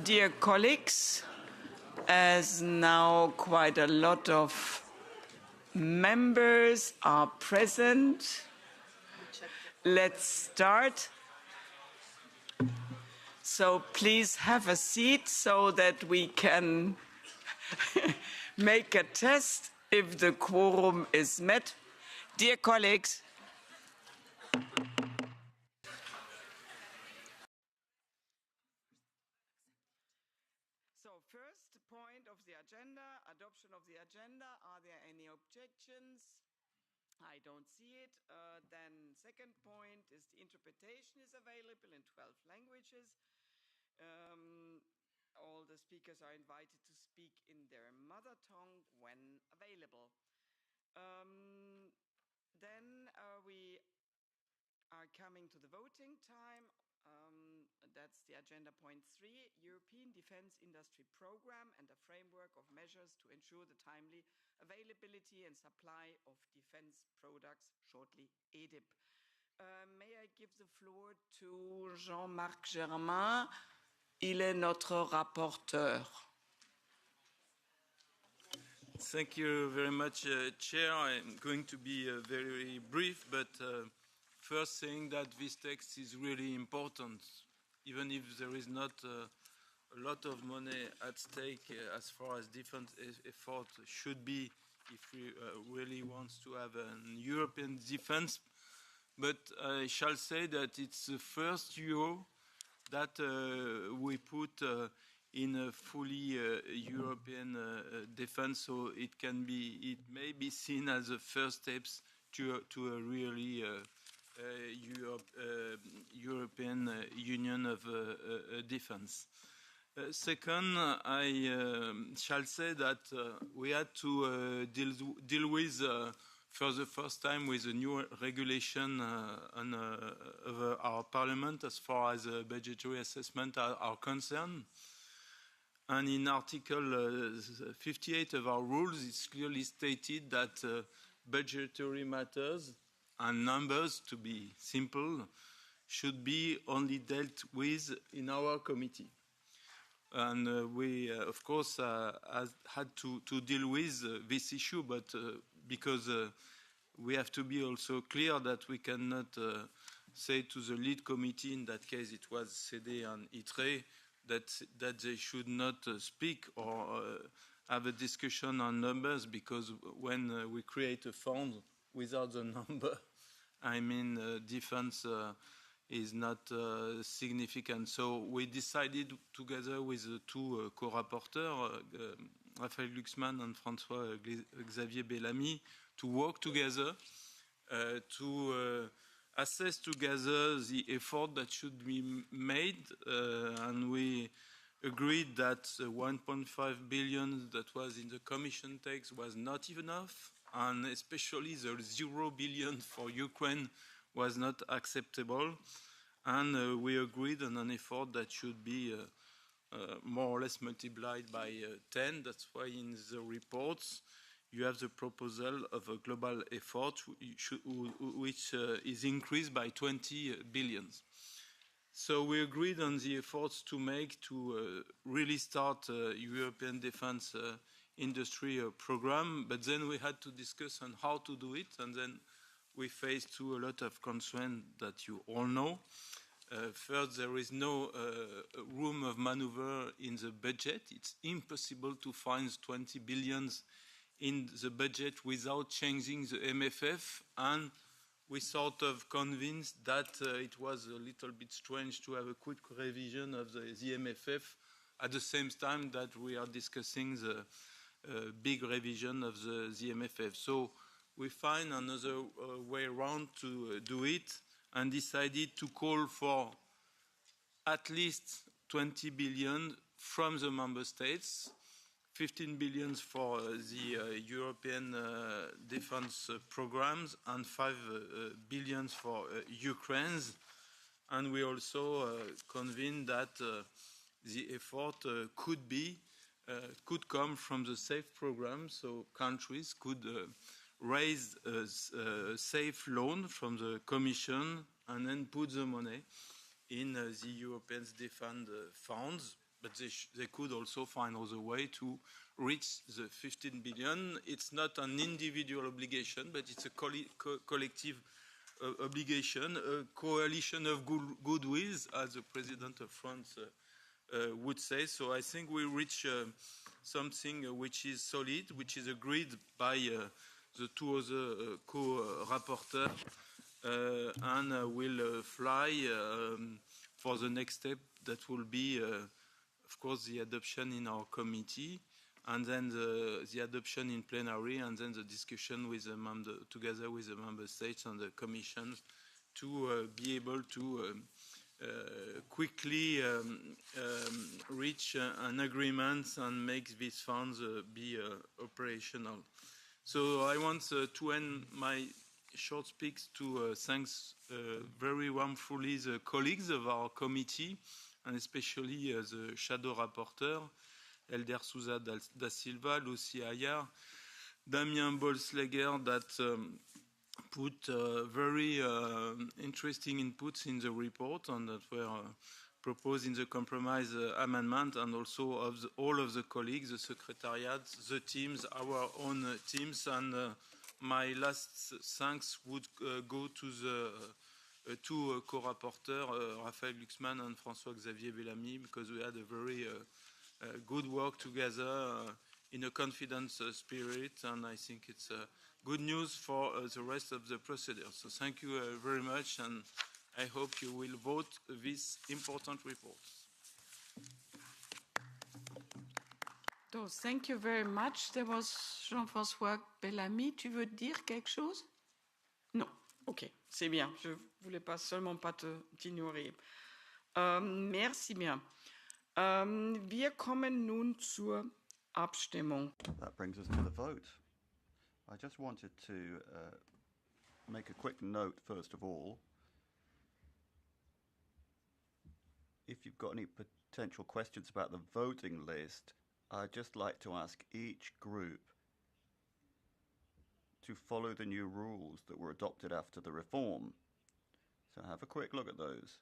Dear colleagues, as now quite a lot of members are present, let's start. So please have a seat so that we can make a test if the quorum is met. Dear colleagues, first point of the agenda, adoption of the agenda. Are there any objections? I don't see it. Then second point is the interpretation is available in 12 languages. All the speakers are invited to speak in their mother tongue when available. Then we are coming to the voting time. That's the agenda point 3, European Defence Industry Programme and a framework of measures to ensure the timely availability and supply of defence products, shortly EDIP. May I give the floor to Jean-Marc Germain? Il est notre rapporteur. Thank you very much, Chair. I'm going to be very brief, but first saying that this text is really important, even if there is not a lot of money at stake as far as defense effort should be if we really want to have a European defense. But I shall say that it's the first euro that we put in a fully European defense, so it may be seen as the first steps to a really European Union of Defense. Second, I shall say that we had to deal with, for the first time, with a new regulation of our Parliament as far as budgetary assessment are concerned. And in Article 58 of our rules, it's clearly stated that budgetary matters and numbers, to be simple, should be only dealt with in our committee. And we, of course, had to deal with this issue, but because we have to be also clear that we cannot say to the lead committee, in that case it was CD and ITRE, that they should not speak or have a discussion on numbers, because when we create a fund without the number, I mean, defense is not significant. So we decided together with the two co-rapporteurs, Raphaël Glucksmann and François-Xavier Bellamy, to work together to assess together the effort that should be made, and we agreed that 1.5 billion that was in the Commission text was not enough, and especially the 0 billion for Ukraine was not acceptable. And we agreed on an effort that should be more or less multiplied by 10. That's why in the reports you have the proposal of a global effort which is increased by 20 billion. So we agreed on the efforts to make to really start a European defense industry program, but then we had to discuss on how to do it, and then we faced a lot of constraints that you all know. First, there is no room of maneuver in the budget. It's impossible to find 20 billion in the budget without changing the MFF, and we sort of convinced that it was a little bit strange to have a quick revision of the MFF at the same time that we are discussing the big revision of the MFF. So we find another way around to do it, and decided to call for at least 20 billion from the member states, 15 billion for the European defense programs, and 5 billion for Ukraine. And we also convened that the effort could come from the SAFE program, so countries could raise a safe loan from the Commission and then put the money in the European defense funds. but they could also find other way to reach the 15 billion. It's not an individual obligation, but it's a collective obligation, a coalition of goodwills, as the President of France would say. So I think we reach something which is solid, which is agreed by the two other co-rapporteurs, and will fly for the next step. That will be, of course, the adoption in our committee, and then the adoption in plenary, and then the discussion with the together with the member states and the Commission to be able to quickly reach an agreement and make these funds be operational. So I want to end my short speech to thank very warmly the colleagues of our committee, and especially the shadow rapporteur, Elder Sousa da Silva, Lucy Ayar, Damien Bolsleger, that put very interesting inputs in the report and that were proposed in the compromise amendment, and also of all of the colleagues, the secretariat, the teams, our own teams, and my last thanks would go to the two co-rapporteurs, Raphaël Glucksmann and François-Xavier Bellamy, because we had a very good work together in a confident spirit, and I think it's good news for the rest of the procedure. So thank you very much, and I hope you will vote this important report. So, thank you very much. There was Jean-François Bellamy. Tu veux dire quelque chose? Non. Ok, c'est bien. Je ne voulais pas seulement pas t'ignorer. Merci bien. Wir kommen nun zur Abstimmung. That brings us to the vote. I just wanted to make a quick note, first of all. If you've got any potential questions about the voting list, I'd just like to ask each group to follow the new rules that were adopted after the reform. So have a quick look at those.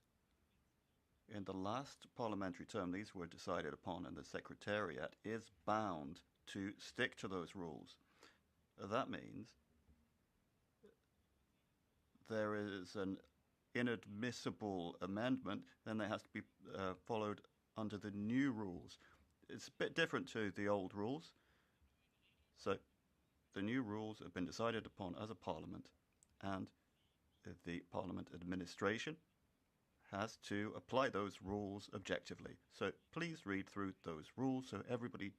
In the last parliamentary term, these were decided upon, and the Secretariat is bound to stick to those rules. That means there is an inadmissible amendment, then it has to be followed under the new rules. It's a bit different to the old rules. So the new rules have been decided upon as a parliament, and the parliament administration has to apply those rules objectively. So please read through those rules so everybody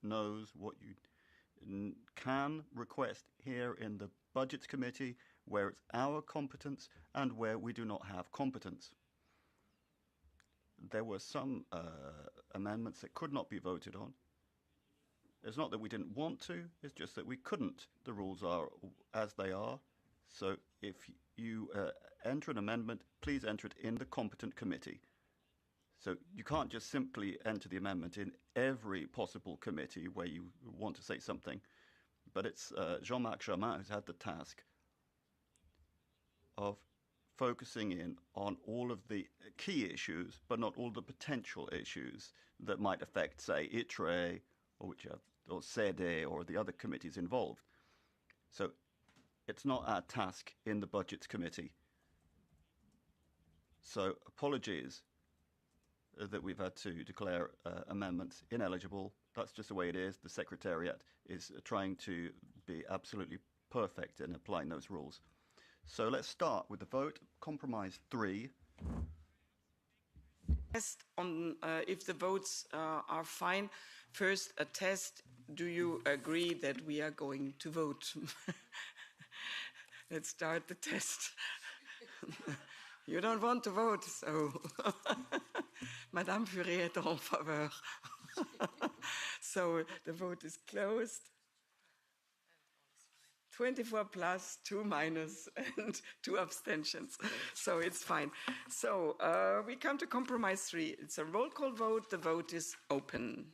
knows what you can request here in the Budgets Committee, where it's our competence and where we do not have competence. There were some amendments that could not be voted on. It's not that we didn't want to, it's just that we couldn't. The rules are as they are. So if you enter an amendment, please enter it in the competent committee. So you can't just simply enter the amendment in every possible committee where you want to say something. But it's Jean-Marc Germain who's had the task of focusing in on all of the key issues, but not all the potential issues that might affect, say, ITRE or SEDE or the other committees involved. So it's not our task in the Budgets Committee. So apologies that we've had to declare amendments ineligible. That's just the way it is. The Secretariat is trying to be absolutely perfect in applying those rules. So let's start with the vote. Compromise 3. Test on if the votes are fine. First, a test. Do you agree that we are going to vote? Let's start the test. You don't want to vote, so Madame Furet est en faveur. So the vote is closed. 24 plus, 2 minus, and 2 abstentions. So it's fine. So we come to compromise 3. It's a roll call vote. The vote is open.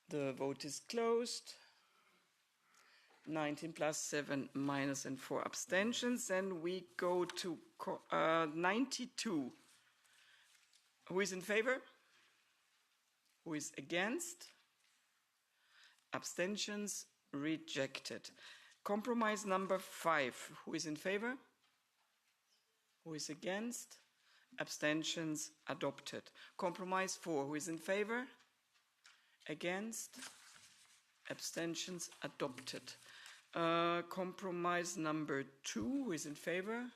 The vote is closed. 19 plus 7 minus and 4 abstentions. Then we go to 92. Who is in favor? Who is against? Abstentions rejected. Compromise number 5. Who is in favor? Who is against? Abstentions adopted. Compromise 4. Who is in favor? Against? Abstentions adopted. Compromise number 2. Who is in favor?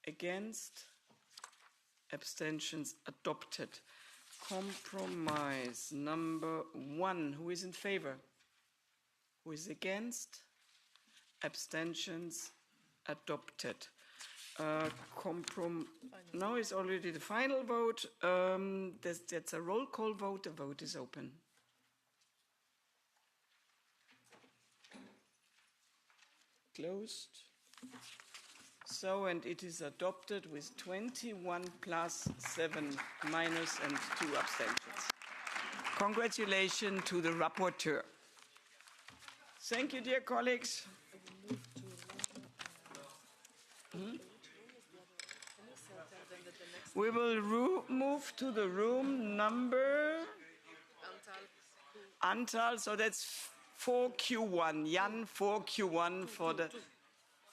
Against? Abstentions adopted. Compromise number 1. Who is in favor? Who is against? Abstentions adopted. Now is already the final vote. That's a roll call vote. The vote is open. Closed. So, and it is adopted with 21 plus 7 minus and 2 abstentions. Congratulations to the rapporteur. Thank you, dear colleagues. We will move to the room number Antal, so that's 4Q1. Jan 4Q1 for the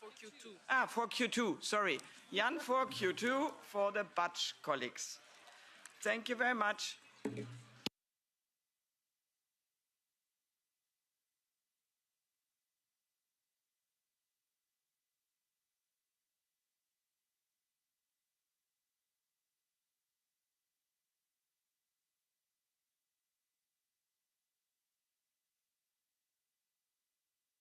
4Q2. 4Q2, sorry. Jan 4Q2 for the Batch colleagues. Thank you very much.